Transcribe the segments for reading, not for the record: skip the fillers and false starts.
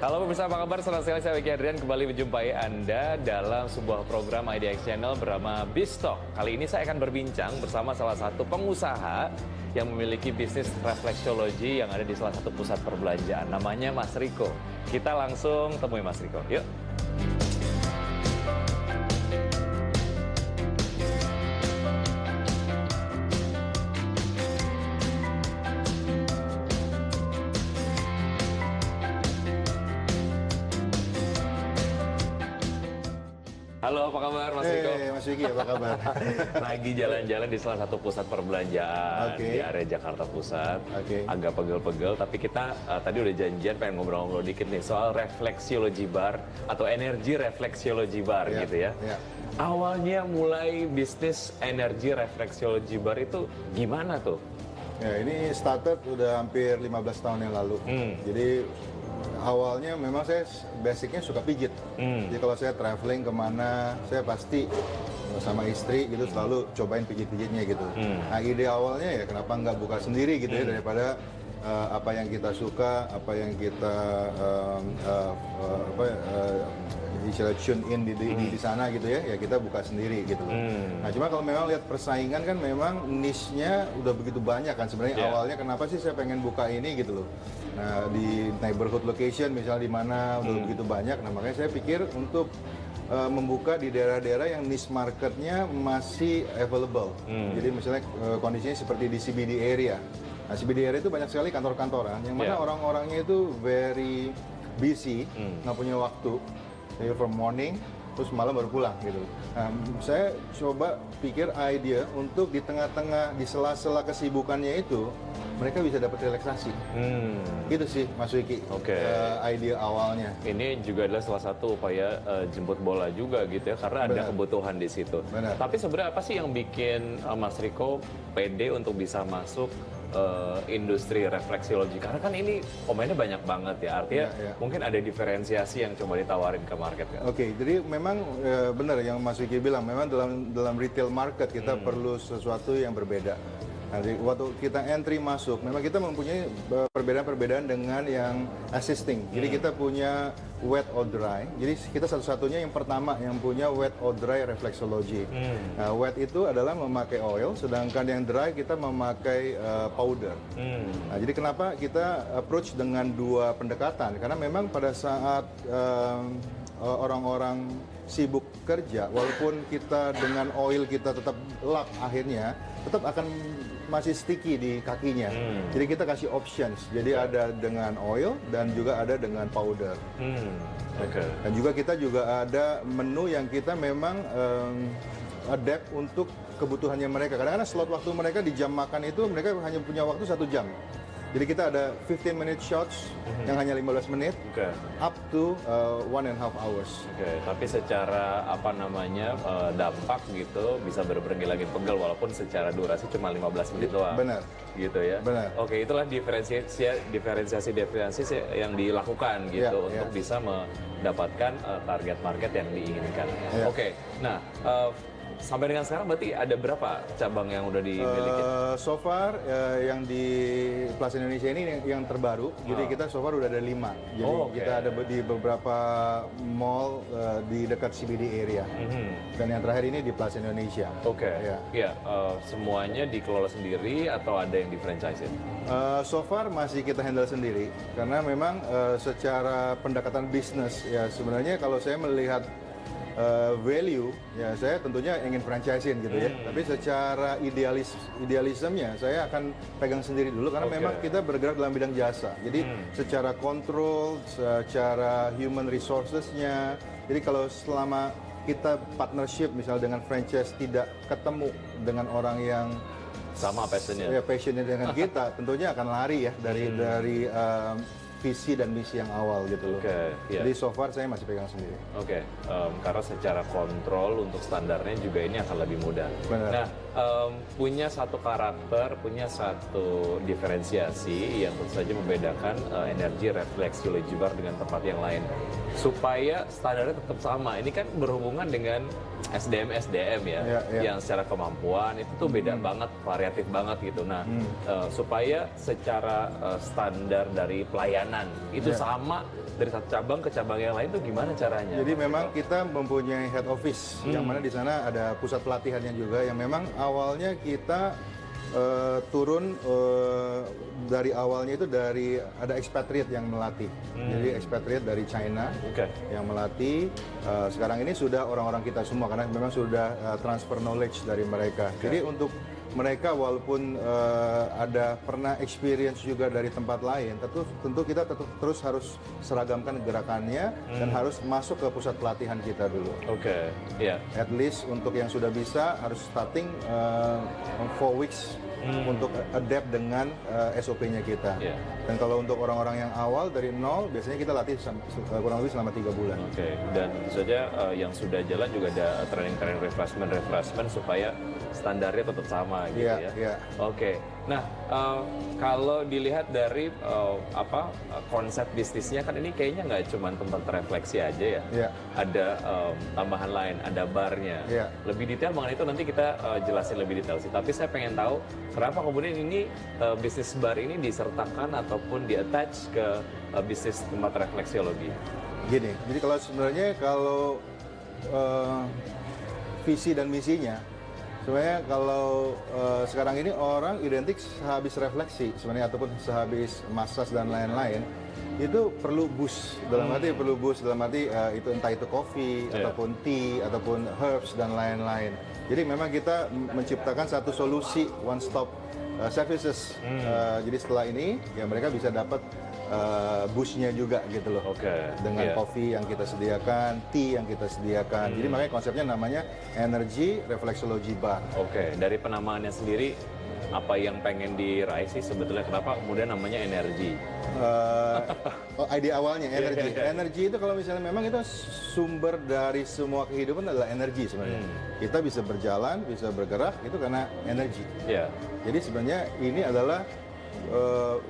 Halo pemirsa, apa kabar? Senang sekali saya Wiki Adrian kembali menjumpai Anda dalam sebuah program IDX Channel bernama Biztalk. Kali ini saya akan berbincang bersama salah satu pengusaha yang memiliki bisnis refleksiologi yang ada di salah satu pusat perbelanjaan. Namanya Mas Riko. Kita langsung temui Mas Riko. Yuk. Halo, apa kabar Mas Riko? Mas Wiki, apa kabar? Lagi jalan-jalan di salah satu pusat perbelanjaan di area Jakarta Pusat. Agak pegel-pegel, tapi kita tadi udah janjian pengen ngobrol-ngobrol dikit nih soal refleksiologi bar atau energi refleksiologi bar gitu ya. Awalnya mulai bisnis energi refleksiologi bar itu gimana tuh? Ya, ini started udah hampir 15 tahun yang lalu. Jadi awalnya memang saya basicnya suka pijit. Jadi kalau saya traveling kemana, saya pasti sama istri gitu selalu cobain pijit-pijitnya gitu. Nah ide awalnya ya kenapa nggak buka sendiri gitu ya, daripada apa yang kita suka, apa yang kita istilah tune in di sana gitu ya kita buka sendiri gitu loh. Nah cuma kalau memang lihat persaingan kan memang niche-nya udah begitu banyak kan sebenarnya. Awalnya kenapa sih saya pengen buka ini gitu loh. Nah di neighborhood location misalnya di mana udah begitu banyak, nah makanya saya pikir untuk membuka di daerah-daerah yang niche marketnya masih available. Jadi misalnya kondisinya seperti di CBD area. Nah CBD area itu banyak sekali kantor-kantoran yang mana orang-orangnya itu very busy, nggak punya waktu. Dari from morning, terus malam baru pulang gitu. Nah, saya coba pikir ide untuk di tengah-tengah, di sela-sela kesibukannya itu, mereka bisa dapat relaksasi. Gitu sih, Mas Wiki. Ide awalnya. Ini juga adalah salah satu upaya jemput bola juga gitu ya, karena ada kebutuhan di situ. Tapi sebenarnya apa sih yang bikin Mas Riko pede untuk bisa masuk industri refleksiologi? Karena kan ini pemainnya banyak banget ya, artinya mungkin ada diferensiasi yang coba ditawarin ke market kan? Jadi memang benar yang Mas Wiki bilang, memang dalam retail market kita perlu sesuatu yang berbeda. Jadi waktu kita entry masuk, memang kita mempunyai perbedaan-perbedaan dengan yang assisting. Jadi kita punya wet or dry. Jadi kita satu-satunya yang pertama yang punya wet or dry reflexology. Nah, wet itu adalah memakai oil, sedangkan yang dry kita memakai powder. Nah, jadi kenapa kita approach dengan dua pendekatan? Karena memang pada saat orang-orang sibuk kerja, walaupun kita dengan oil kita tetap lap akhirnya, tetap akan masih sticky di kakinya. Jadi kita kasih options. Jadi ada dengan oil dan juga ada dengan powder. Dan juga kita juga ada menu yang kita memang adapt untuk kebutuhannya mereka. Kadang-kadang slot waktu mereka di jam makan itu mereka hanya punya waktu 1 jam. Jadi kita ada 15-minute shots yang hanya 15 menit, up to 1.5 hours. Tapi secara apa namanya dampak gitu bisa lagi pegel walaupun secara durasi cuma 15 menit doang. Benar. Gitu ya. Benar. Itulah diferensiasi yang dilakukan gitu untuk bisa mendapatkan target market yang diinginkan. Nah. Sampai dengan sekarang berarti ada berapa cabang yang udah dimiliki? So far yang di Plaza Indonesia ini yang terbaru. Jadi kita so far udah ada 5. Jadi kita ada di beberapa mall di dekat CBD area. Dan yang terakhir ini di Plaza Indonesia. Semuanya dikelola sendiri atau ada yang di franchise-in? So far masih kita handle sendiri. Karena memang secara pendekatan bisnis ya sebenarnya kalau saya melihat value ya saya tentunya ingin franchise-in gitu ya. Tapi secara idealismenya saya akan pegang sendiri dulu karena memang kita bergerak dalam bidang jasa. Jadi secara kontrol, secara human resources-nya. Jadi kalau selama kita partnership misal dengan franchise tidak ketemu dengan orang yang sama passionnya dengan kita, tentunya akan lari ya dari visi dan misi yang awal gitu loh. Jadi so far saya masih pegang sendiri. Karena secara kontrol untuk standarnya juga ini akan lebih mudah. Nah, punya satu karakter, punya satu diferensiasi yang tentu saja membedakan energi refleksiologi bar dengan tempat yang lain. Supaya standarnya tetap sama. Ini kan berhubungan dengan SDM ya, yang secara kemampuan itu tuh beda banget, variatif banget gitu. Nah, supaya secara standar dari pelayanan itu sama dari satu cabang ke cabang yang lain tuh gimana caranya? Jadi memang kita mempunyai head office yang mana di sana ada pusat pelatihannya juga, yang memang awalnya kita turun dari awalnya itu dari ada expatriate yang melatih. Jadi expatriate dari China yang melatih. Sekarang ini sudah orang-orang kita semua karena memang sudah transfer knowledge dari mereka. Jadi untuk mereka walaupun ada pernah experience juga dari tempat lain, tentu kita terus harus seragamkan gerakannya dan harus masuk ke pusat pelatihan kita dulu. At least untuk yang sudah bisa harus starting 4 weeks untuk adapt dengan SOP-nya kita. Dan kalau untuk orang-orang yang awal dari nol, biasanya kita latih kurang lebih selama 3 bulan. Dan tentu saja yang sudah jalan juga ada training refreshment supaya standarnya tetap sama gitu ya. Nah, kalau dilihat dari konsep bisnisnya kan ini kayaknya nggak cuma tempat refleksi aja ya. Ada tambahan lain, ada barnya. Lebih detail mengenai itu nanti kita jelasin lebih detail sih. Tapi saya pengen tahu kenapa kemudian ini bisnis bar ini disertakan ataupun di-attach ke bisnis tempat refleksiologi. Gini, jadi kalau visi dan misinya, sebenarnya kalau sekarang ini orang identik sehabis refleksi sebenarnya ataupun sehabis massage dan lain-lain itu perlu boost dalam arti itu entah itu kopi ataupun tea ataupun herbs dan lain-lain. Jadi memang kita menciptakan satu solusi one stop services. Jadi setelah ini ya mereka bisa dapat boostnya juga gitu loh. Dengan kopi yang kita sediakan, tea yang kita sediakan. Jadi makanya konsepnya namanya Energy Reflexology Bar. Dari penamaannya sendiri, apa yang pengen diraih sih sebetulnya, kenapa kemudian namanya energi? Ide awalnya energi. Energi itu kalau misalnya memang itu sumber dari semua kehidupan adalah energi sebenarnya. Kita bisa berjalan, bisa bergerak itu karena energi. Jadi sebenarnya ini adalah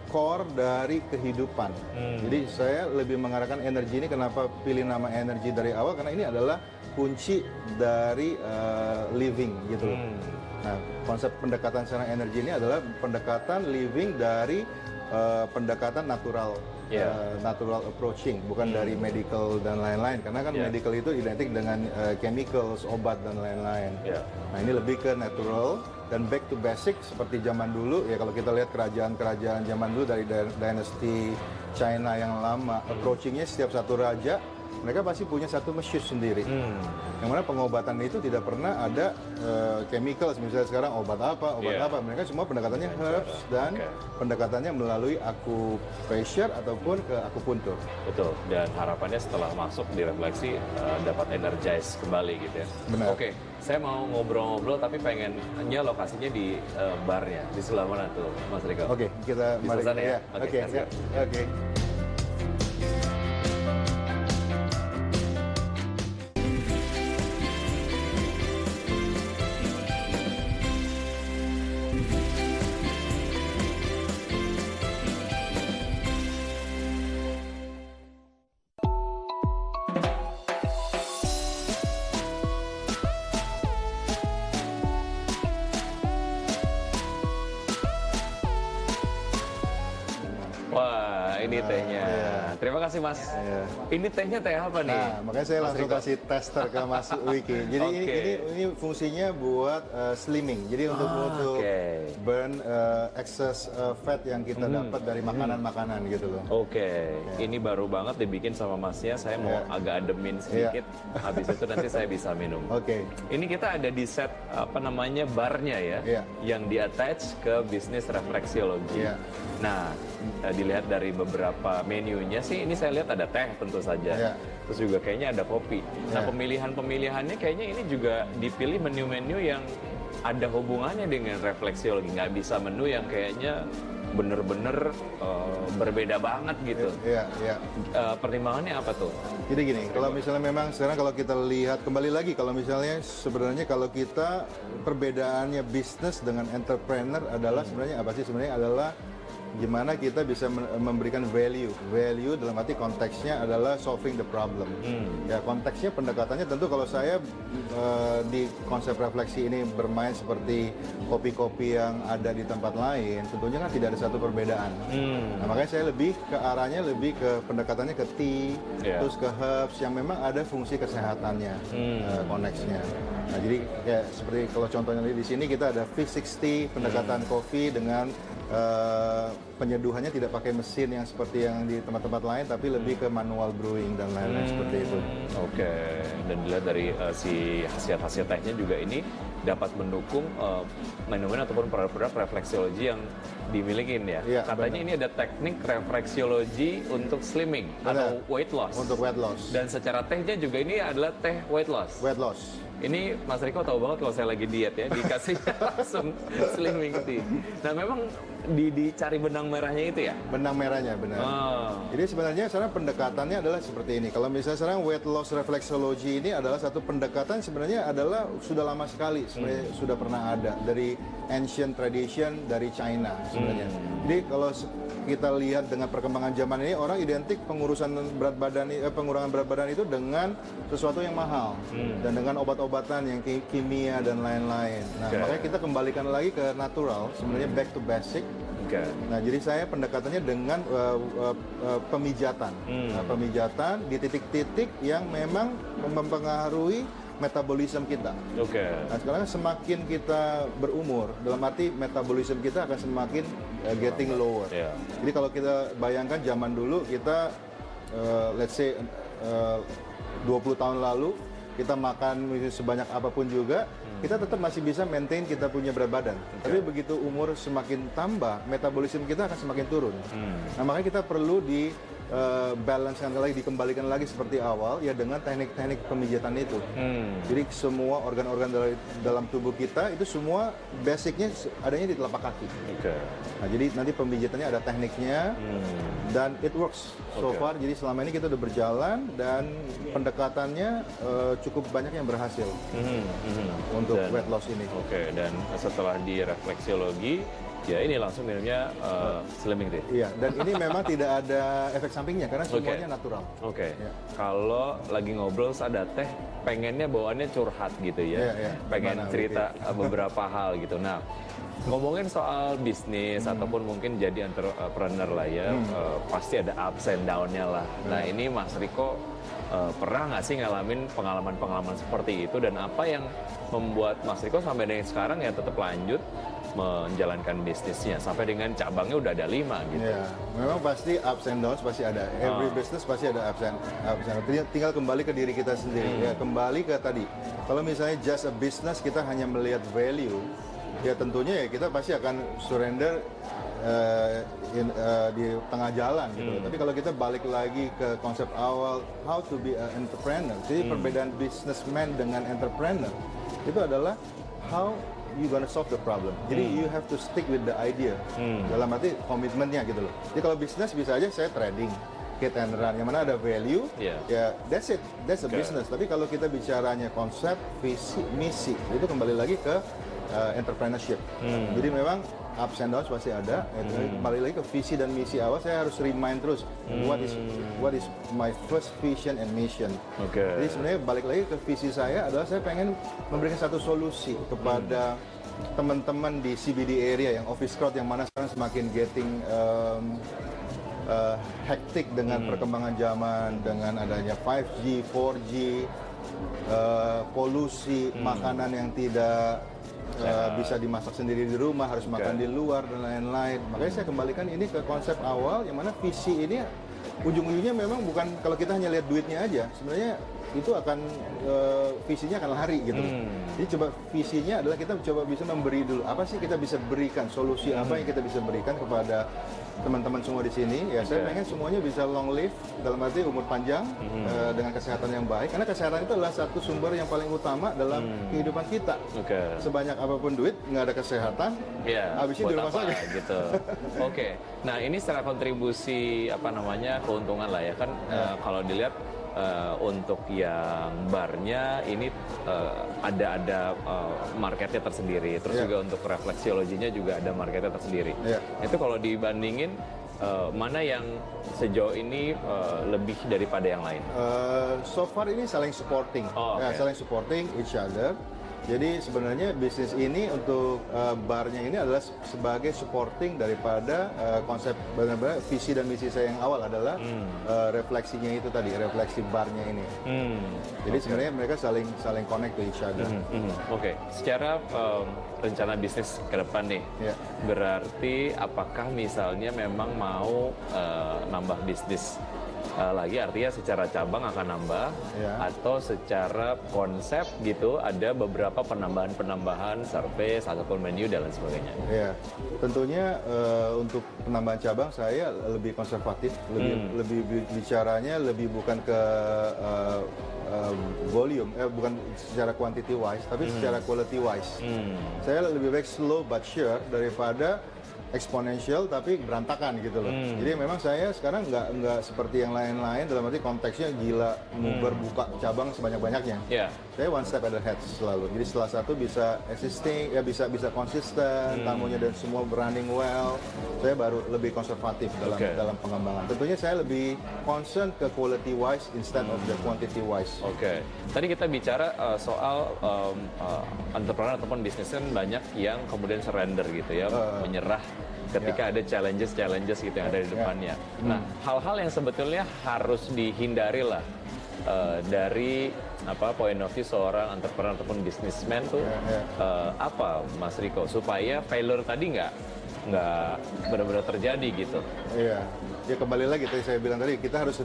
core dari kehidupan. Jadi saya lebih mengarahkan energi ini, kenapa pilih nama energi dari awal, karena ini adalah kunci dari living gitu. Nah, konsep pendekatan secara energi ini adalah pendekatan living dari pendekatan natural approaching, bukan dari medical dan lain-lain. Karena kan medical itu identik dengan chemicals, obat dan lain-lain. Nah, ini lebih ke natural dan back to basic seperti zaman dulu ya. Kalau kita lihat kerajaan-kerajaan zaman dulu dari dinasti China yang lama, approachingnya setiap satu raja mereka pasti punya satu masjid sendiri. Yang mana pengobatan itu tidak pernah ada chemical, misalnya sekarang obat apa. Mereka semua pendekatannya herbs dan pendekatannya melalui acupressure ataupun ke akupuntur. Betul, dan harapannya setelah masuk di refleksi dapat energize kembali gitu ya. Benar. Saya mau ngobrol-ngobrol tapi pengennya lokasinya di barnya. Di sebelah mana tuh, Mas Riko? Kita mari. Ya? Oke. Ini tehnya. Terima kasih Mas. Ini tehnya teh apa nih? Nah, makanya saya langsung kasih tester ke Mas Wiki. Jadi ini fungsinya buat slimming. Jadi untuk burn excess fat yang kita dapat dari makanan-makanan gitu loh. Ini baru banget dibikin sama Masnya. Saya mau agak ademin sedikit. Habis itu nanti saya bisa minum. Ini kita ada di set barnya ya, yang di-attach ke bisnis refleksiologi. Nah, dilihat dari beberapa menunya sih, ini saya lihat ada teh tentu saja. Terus juga kayaknya ada kopi. Nah, pemilihan-pemilihannya kayaknya ini juga dipilih menu-menu yang ada hubungannya dengan refleksiologi. Nggak bisa menu yang kayaknya bener-bener berbeda banget gitu. Pertimbangannya apa tuh? Jadi gini, kalau misalnya memang sekarang kalau kita lihat kembali lagi, kalau misalnya sebenarnya kalau kita perbedaannya bisnis dengan entrepreneur adalah sebenarnya apa sih? Sebenarnya adalah gimana kita bisa memberikan value. Value dalam arti konteksnya adalah solving the problem. Ya konteksnya pendekatannya tentu kalau saya di konsep refleksi ini bermain seperti kopi-kopi yang ada di tempat lain, tentunya kan tidak ada satu perbedaan. Nah, makanya saya lebih ke arahnya lebih ke pendekatannya ke tea, terus ke herbs yang memang ada fungsi kesehatannya, konteksnya. Nah, jadi kayak seperti kalau contohnya di sini kita ada V60 pendekatan kopi dengan penyeduhannya tidak pakai mesin yang seperti yang di tempat-tempat lain, tapi lebih ke manual brewing dan lain-lain seperti itu. Oke, dan dilihat dari si khasiat-khasiat tehnya juga ini dapat mendukung manajemen ataupun produk-produk refleksiologi yang dimiliki ya. Iya, katanya ini ada teknik refleksiologi untuk slimming atau weight loss. Untuk weight loss. Dan secara tehnya juga ini adalah teh weight loss. Weight loss. Ini Mas Riko tahu banget kalau saya lagi diet ya, dikasih langsung slimming tea. Nah memang dicari benang merahnya itu ya? Benang merahnya, benar. Jadi sebenarnya sekarang pendekatannya adalah seperti ini. Kalau misalnya sekarang weight loss reflexology ini adalah satu pendekatan sebenarnya adalah sudah lama sekali, sebenarnya sudah pernah ada dari ancient tradition dari China sebenarnya. Jadi kalau kita lihat dengan perkembangan zaman ini, orang identik pengurangan berat badan itu dengan sesuatu yang mahal dan dengan obat-obatan yang kimia dan lain-lain. Nah, makanya kita kembalikan lagi ke natural, sebenarnya back to basic. Nah, jadi saya pendekatannya dengan pemijatan, pemijatan di titik-titik yang memang mempengaruhi metabolisme kita. Nah, sekarang semakin kita berumur, dalam arti metabolisme kita akan semakin getting lower. Jadi kalau kita bayangkan zaman dulu kita, let's say 20 tahun lalu, kita makan sebanyak apapun juga, kita tetap masih bisa maintain kita punya berat badan. Tapi begitu umur semakin tambah, metabolisme kita akan semakin turun. Nah, makanya kita perlu balancekan lagi, dikembalikan lagi seperti awal ya dengan teknik-teknik pemijatan itu. Jadi semua organ-organ dalam tubuh kita itu semua basicnya adanya di telapak kaki. Nah, jadi nanti pemijatannya ada tekniknya dan it works so far. Jadi selama ini kita udah berjalan dan pendekatannya cukup banyak yang berhasil untuk weight loss ini. Dan setelah di refleksiologi, ya ini langsung minumnya slimming tea. Iya, dan ini memang tidak ada efek sampingnya karena semuanya natural. Ya. Kalau lagi ngobrol ada teh, pengennya bawaannya curhat gitu ya. Pengen cerita beberapa hal gitu. Nah, ngomongin soal bisnis ataupun mungkin jadi entrepreneur lah ya, pasti ada ups and down-nya lah. Nah, ini Mas Riko pernah nggak sih ngalamin pengalaman-pengalaman seperti itu, dan apa yang membuat Mas Riko sampai dengan sekarang ya tetap lanjut menjalankan bisnisnya sampai dengan cabangnya udah ada 5 gitu? Ya, memang pasti ups and downs pasti ada. Every business pasti ada ups and downs. Tinggal kembali ke diri kita sendiri. Ya, kembali ke tadi. Kalau misalnya just a business kita hanya melihat value, ya tentunya ya kita pasti akan surrender di tengah jalan gitu. Tapi kalau kita balik lagi ke konsep awal, how to be an entrepreneur. Jadi perbedaan businessman dengan entrepreneur itu adalah how you gonna solve the problem. Jadi you have to stick with the idea. Dalam arti komitmennya gitu loh. Jadi kalau bisnis bisa aja saya trading, hit and run, yang mana ada value, ya that's it, that's a business. Tapi kalau kita bicaranya konsep, visi, misi, itu kembali lagi ke entrepreneurship. Jadi memang ups and downs pasti ada. Kembali lagi ke visi dan misi awal, saya harus remind terus what is my first vision and mission. Jadi sebenarnya balik lagi ke visi saya adalah saya pengen memberikan satu solusi kepada teman-teman di CBD area yang office crowd yang mana sekarang semakin getting hektik dengan perkembangan zaman, dengan adanya 5G, 4G, polusi, makanan yang tidak bisa dimasak sendiri di rumah, harus makan di luar dan lain-lain. Makanya saya kembalikan ini ke konsep awal, yang mana visi ini ujung-ujungnya memang bukan kalau kita hanya lihat duitnya aja, sebenarnya itu akan visinya akan lari gitu. Jadi coba visinya adalah kita coba bisa memberi dulu, apa sih kita bisa berikan, solusi apa yang kita bisa berikan kepada teman-teman semua di sini. Ya saya pengen semuanya bisa long live, dalam arti umur panjang, dengan kesehatan yang baik, karena kesehatan itu adalah satu sumber yang paling utama dalam kehidupan kita. Sebanyak apapun duit, nggak ada kesehatan, habisnya di rumah sakit gitu. Nah ini secara kontribusi keuntungan lah ya kan, kalau dilihat untuk yang barnya ini ada marketnya tersendiri. Terus juga untuk refleksiologinya juga ada marketnya tersendiri. Itu kalau dibandingin mana yang sejauh ini lebih daripada yang lain? So far ini saling supporting, saling supporting each other. Jadi sebenarnya bisnis ini untuk barnya ini adalah sebagai supporting daripada konsep benar-benar visi dan misi saya yang awal adalah refleksinya itu tadi, refleksi barnya ini. Jadi sebenarnya mereka saling connect to each other. Oke. Secara rencana bisnis ke depan nih, berarti apakah misalnya memang mau nambah bisnis lagi, artinya secara cabang akan nambah atau secara konsep gitu ada beberapa penambahan service ataupun menu dan lain sebagainya. Tentunya untuk penambahan cabang saya lebih konservatif, lebih bicaranya lebih bukan ke volume, bukan secara quantity wise, tapi secara quality wise. Saya lebih baik slow but sure daripada eksponensial tapi berantakan gitu loh. Jadi memang saya sekarang nggak seperti yang lain-lain, dalam arti konteksnya gila berbuka cabang sebanyak-banyaknya. Saya one step ahead selalu. Jadi setelah satu bisa existing, ya bisa konsisten, tamunya dan semua running well, saya baru lebih konservatif dalam pengembangan. Tentunya saya lebih concern ke quality wise instead of the quantity wise. Tadi kita bicara soal entrepreneur ataupun bisnismen banyak yang kemudian surrender gitu ya, menyerah ketika ada challenges gitu yang ada di depannya. Nah, hal-hal yang sebetulnya harus dihindari lah dari point of view seorang entrepreneur ataupun bisnismen tuh apa, Mas Riko, supaya failure tadi nggak benar-benar terjadi gitu. Ya kembali lagi tadi saya bilang tadi, kita harus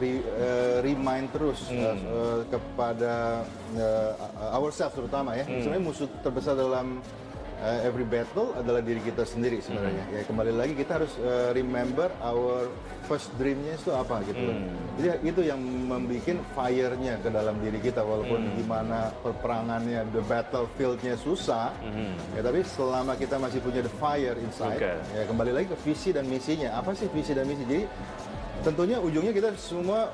remind terus kepada ourselves terutama ya. Sebenarnya musuh terbesar dalam every battle adalah diri kita sendiri sebenarnya. Ya kembali lagi kita harus remember our first dreamnya itu apa gitu. Jadi itu yang membuat fire-nya ke dalam diri kita, walaupun gimana peperangannya, the battlefield-nya susah. Ya tapi selama kita masih punya the fire inside, ya kembali lagi ke visi dan misinya. Apa sih visi dan misi? Jadi tentunya ujungnya kita semua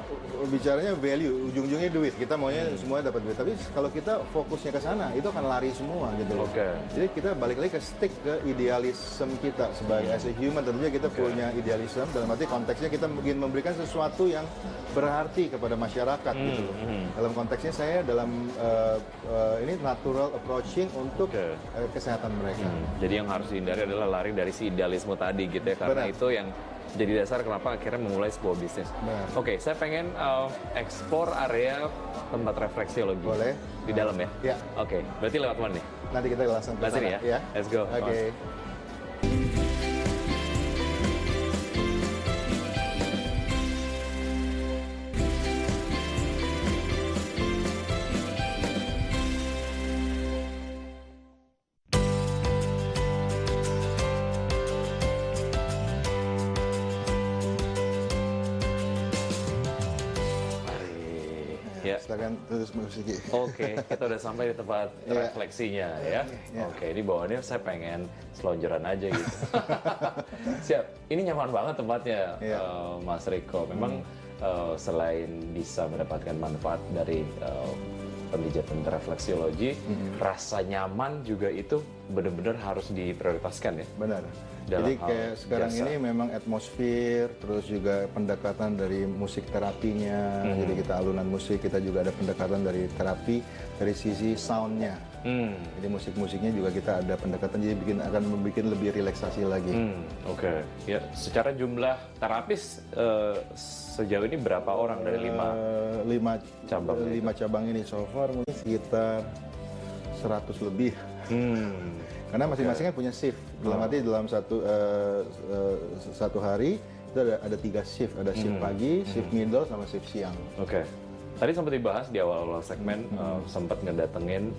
bicaranya value, ujung-ujungnya duit. Kita maunya semua dapat duit. Tapi kalau kita fokusnya ke sana, itu akan lari semua gitu loh. Jadi kita balik lagi ke stick ke idealisme kita sebagai as a human. Tentunya kita punya idealisme, dalam arti konteksnya kita ingin memberikan sesuatu yang berarti kepada masyarakat gitu loh. Dalam konteksnya saya dalam ini natural approaching untuk kesehatan mereka. Jadi yang harus dihindari adalah lari dari si idealisme tadi gitu ya, karena itu yang jadi dasar kenapa akhirnya memulai sebuah bisnis. Saya pengen eksplor area tempat refleksiologi. Boleh. Di dalam ya? Berarti lewat mana nih? Nanti kita langsung ke sana ya? Let's go. Silakan terus musik. Kita udah sampai di tempat refleksinya ya. Ini bawaannya saya pengen selonjoran aja gitu. Siap. Ini nyaman banget tempatnya, Mas Riko. Memang selain bisa mendapatkan manfaat dari pemijatan refleksiologi, rasa nyaman juga itu benar-benar harus diprioritaskan ya. Benar. Jadi kayak sekarang ini memang atmosfer, terus juga pendekatan dari musik terapinya. Jadi kita alunan musik, kita juga ada pendekatan dari terapi dari sisi soundnya. Jadi musik-musiknya juga kita ada pendekatan, jadi akan membuat lebih relaksasi lagi. Ya, secara jumlah terapis sejauh ini berapa orang dari 5 cabang? 5 cabang ini so far mungkin sekitar 100 lebih. Karena masing-masing kan punya shift. Dalam satu hari itu ada 3 shift, ada shift pagi, shift middle, sama shift siang. Tadi sempat dibahas di awal-awal segmen, sempat ngedatengin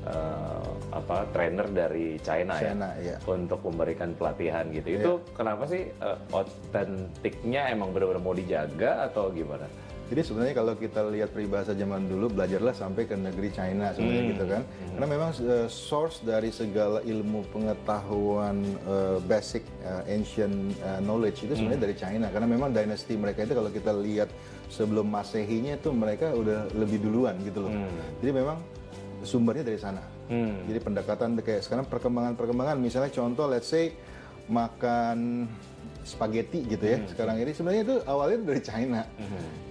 trainer dari China ya, untuk memberikan pelatihan gitu. Itu kenapa sih otentiknya emang benar-benar mau dijaga atau gimana? Jadi sebenarnya kalau kita lihat peribahasa zaman dulu, belajarlah sampai ke negeri China sebenarnya gitu kan. Karena memang source dari segala ilmu pengetahuan basic ancient knowledge itu sebenarnya dari China. Karena memang dinasti mereka itu kalau kita lihat sebelum Masehinya itu mereka udah lebih duluan gitu loh. Jadi memang sumbernya dari sana. Jadi pendekatan kayak sekarang perkembangan misalnya contoh let's say makan spaghetti gitu ya. Sekarang ini sebenarnya itu awalnya dari China.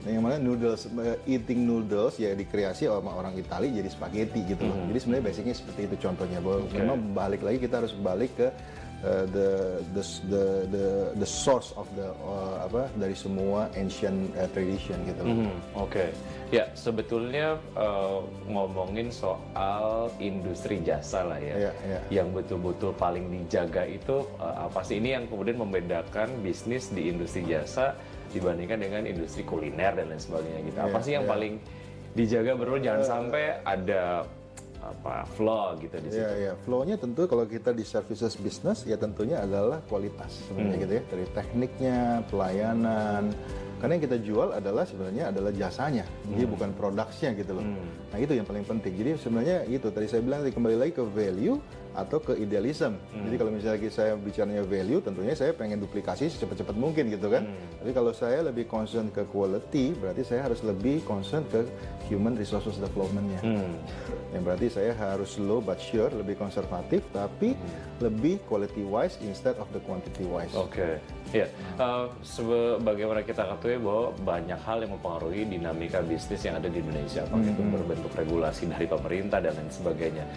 Yang mana noodles, eating noodles ya dikreasi sama orang Italia jadi spaghetti gitu loh. Jadi sebenarnya basicnya seperti itu contohnya. Bahwa memang balik lagi kita harus balik ke the source of the dari semua ancient tradition gitu loh. Oke. Ya, sebetulnya ngomongin soal industri jasa lah ya. Yang betul-betul paling dijaga itu apa sih? Ini yang kemudian membedakan bisnis di industri jasa dibandingkan dengan industri kuliner dan lain sebagainya gitu. Apa sih yang paling dijaga bro? Jangan sampai ada flow gitu di situ. Flow-nya tentu kalau kita di services business ya tentunya adalah kualitas sebenarnya gitu ya, dari tekniknya, pelayanan. Karena yang kita jual adalah sebenarnya adalah jasanya, jadi bukan produknya gitu loh. Nah itu yang paling penting. Jadi sebenarnya itu tadi saya bilang kembali lagi ke value atau ke idealism. Jadi kalau misalnya saya bicaranya value, tentunya saya pengen duplikasi secepat-cepat mungkin gitu kan. Tapi kalau saya lebih concern ke quality, berarti saya harus lebih concern ke human resources development-nya. Yang berarti saya harus slow but sure, lebih konservatif, tapi lebih quality wise instead of the quantity wise. Oke. Ya, sebagaimana kita ketahui bahwa banyak hal yang mempengaruhi dinamika bisnis yang ada di Indonesia, apakah itu berbentuk regulasi dari pemerintah dan lain sebagainya.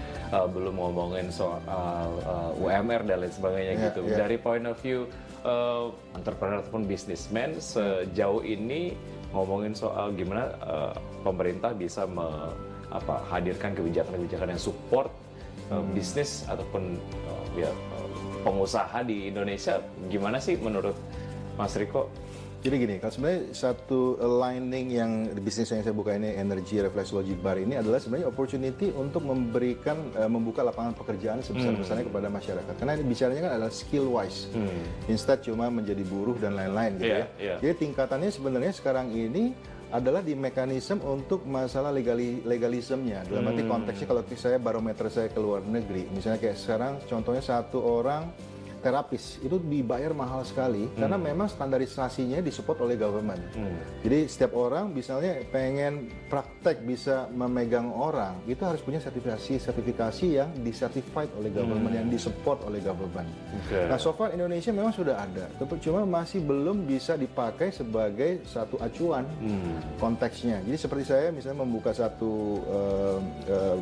Belum ngomongin soal UMR dan lain sebagainya gitu. Dari point of view entrepreneur ataupun businessman, sejauh ini ngomongin soal gimana pemerintah bisa hadirkan kebijakan-kebijakan yang support bisnis ataupun pengusaha di Indonesia, gimana sih menurut Mas Riko? Jadi gini, kalau sebenarnya satu aligning yang bisnis yang saya buka ini, Energy Reflexology Bar ini adalah sebenarnya opportunity untuk membuka lapangan pekerjaan sebesar-besarnya kepada masyarakat. Karena ini bicaranya kan adalah skill wise, instead cuma menjadi buruh dan lain-lain gitu ya. Jadi tingkatannya sebenarnya sekarang ini adalah di mekanisme untuk masalah legalismenya. Dalam arti konteksnya kalau saya barometer saya ke luar negeri, misalnya kayak sekarang contohnya satu orang terapis itu dibayar mahal sekali karena memang standarisasinya disupport oleh government. Jadi setiap orang misalnya pengen praktek bisa memegang orang itu harus punya sertifikasi yang disertified oleh government, yang disupport oleh government. Nah so far Indonesia memang sudah ada, cuma masih belum bisa dipakai sebagai satu acuan konteksnya. Jadi seperti saya misalnya membuka satu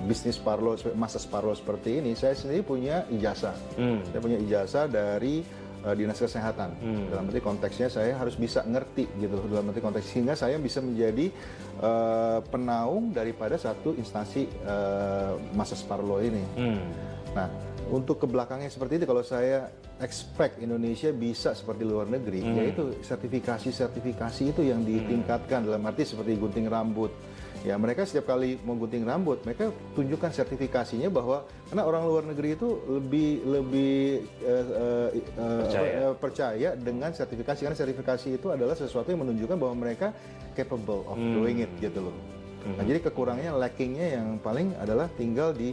bisnis parlo, massage parlo seperti ini, saya sendiri punya ijazah. Saya punya ijazah dari dinas kesehatan. Dalam arti konteksnya saya harus bisa ngerti gitu. Dalam arti konteks sehingga saya bisa menjadi penaung daripada satu instansi massage parlo ini. Nah, untuk ke belakangnya seperti itu kalau saya expect Indonesia bisa seperti luar negeri, yaitu sertifikasi itu yang ditingkatkan. Dalam arti seperti gunting rambut. Ya mereka setiap kali mau gunting rambut, mereka tunjukkan sertifikasinya bahwa karena orang luar negeri itu lebih percaya dengan sertifikasi, karena sertifikasi itu adalah sesuatu yang menunjukkan bahwa mereka capable of doing it gitu loh. Nah, jadi kekurangannya, lackingnya yang paling adalah tinggal di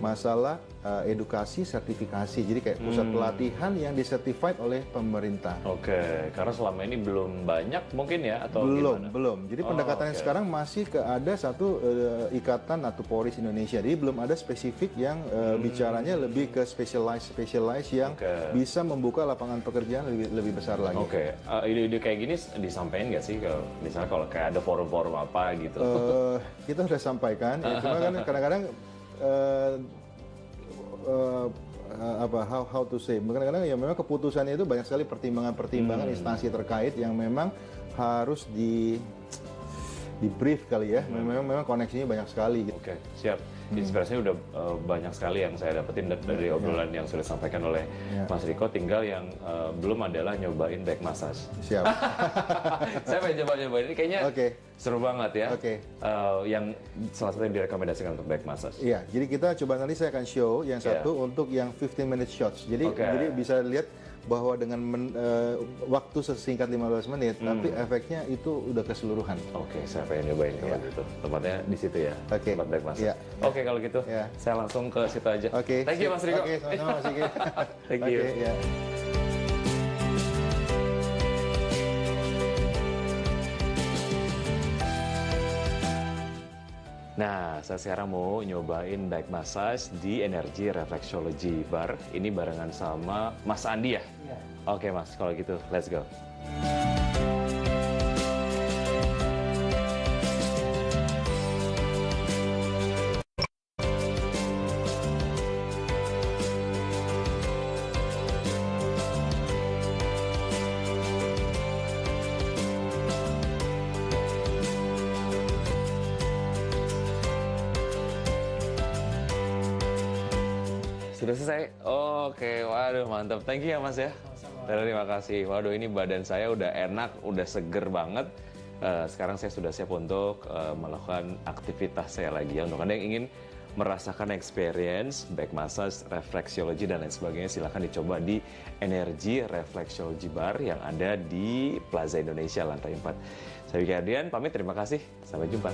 masalah edukasi sertifikasi. Jadi kayak pusat pelatihan yang disertified oleh pemerintah. Oke, karena selama ini belum banyak mungkin ya atau gimana? Belum. Jadi pendekatannya sekarang masih ada satu ikatan atau Polris Indonesia. Jadi belum ada spesifik yang bicaranya lebih ke specialize yang bisa membuka lapangan pekerjaan lebih besar lagi. Oke, ide-ide kayak gini disampaikan nggak sih kalau misalnya kalau kayak ada forum-forum apa gitu? Kita sudah sampaikan. Ya, cuma kan kadang-kadang how to say, kadang-kadang ya memang keputusannya itu banyak sekali pertimbangan instansi terkait yang memang harus di brief kali ya. Memang koneksinya banyak sekali gitu. Oke, siap. Inspirasinya udah banyak sekali yang saya dapetin dari obrolan yang sudah disampaikan oleh Mas Riko. Tinggal yang belum adalah nyobain back massage. Siap. Saya pengen coba-cobain ini kayaknya seru banget ya. Yang salah satu yang direkomendasikan untuk back massage. Iya, jadi kita coba nanti saya akan show yang satu untuk yang 15 minute shots. Jadi bisa lihat bahwa dengan waktu sesingkat 15 menit, tapi efeknya itu udah keseluruhan. Oke, saya pengen nyobain kalau gitu. Tempatnya di situ ya, tempat baik massage. Iya. Oke, kalau gitu, saya langsung ke situ aja. Oke. Thank you Mas Riko. Oke, sama-sama Mas Riko. Thank you. Ya. Nah, saya sekarang mau nyobain back massage di Energy Reflexology Bar. Ini barengan sama Mas Andi ya? Iya. Oke Mas, kalau gitu let's go. Sudah selesai? Oke, waduh mantap. Thank you ya Mas ya. Terima kasih. Waduh ini badan saya udah enak, udah seger banget. Sekarang saya sudah siap untuk melakukan aktivitas saya lagi. Untuk Anda yang ingin merasakan experience back massage, reflexology dan lain sebagainya, silahkan dicoba di Energy Reflexology Bar yang ada di Plaza Indonesia lantai 4. Saya Wiki Ardian, pamit, terima kasih. Sampai jumpa.